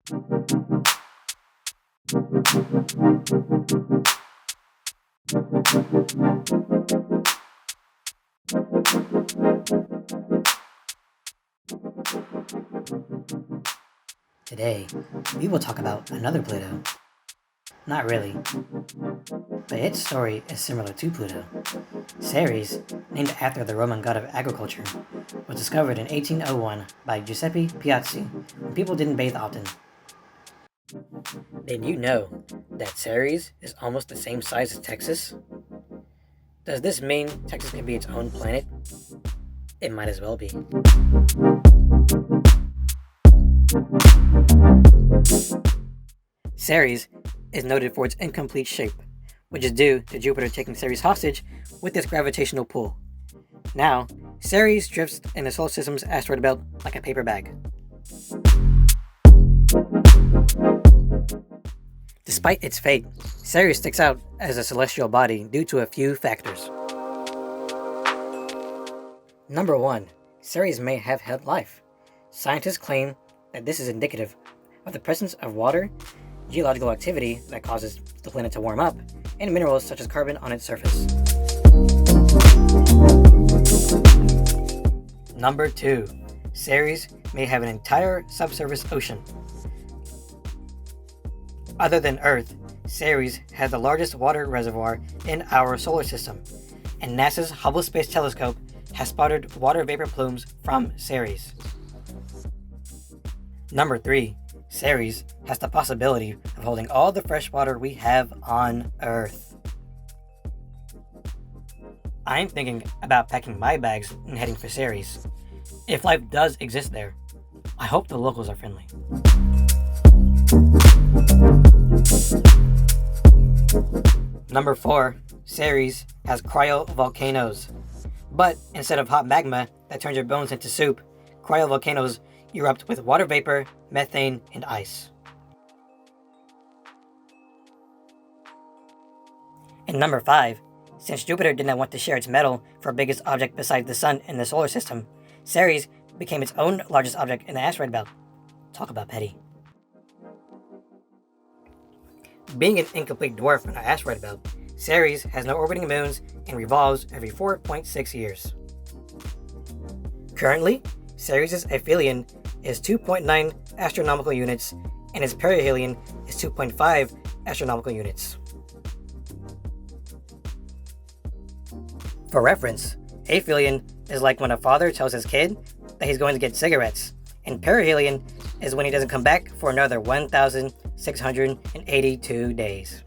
Today, we will talk about another Pluto. Not really, but its story is similar to Pluto. Ceres, named after the Roman god of agriculture, was discovered in 1801 by Giuseppe Piazzi when people didn't bathe often. Did you know that Ceres is almost the same size as Texas? Does this mean Texas can be its own planet? It might as well be. Ceres is noted for its incomplete shape, which is due to Jupiter taking Ceres hostage with its gravitational pull. Now, Ceres drifts in the solar system's asteroid belt like a paper bag. Despite its fate, Ceres sticks out as a celestial body due to a few factors. Number 1. Ceres may have had life. Scientists claim that this is indicative of the presence of water, geological activity that causes the planet to warm up, and minerals such as carbon on its surface. Number 2. Ceres may have an entire subsurface ocean. Other than Earth, Ceres has the largest water reservoir in our solar system, and NASA's Hubble Space Telescope has spotted water vapor plumes from Ceres. Number 3. Ceres has the possibility of holding all the fresh water we have on Earth. I'm thinking about packing my bags and heading for Ceres. If life does exist there, I hope the locals are friendly. Number 4. Ceres has cryovolcanoes. But instead of hot magma that turns your bones into soup, cryovolcanoes erupt with water vapor, methane, and ice. And number 5. Since Jupiter did not want to share its metal for biggest object besides the Sun in the solar system, Ceres became its own largest object in the asteroid belt. Talk about petty. Being an incomplete dwarf in our asteroid belt, Ceres has no orbiting moons and revolves every 4.6 years. Currently, Ceres' aphelion is 2.9 astronomical units and its perihelion is 2.5 astronomical units. For reference, aphelion is like when a father tells his kid that he's going to get cigarettes, and perihelion is when he doesn't come back for another 1,682 days.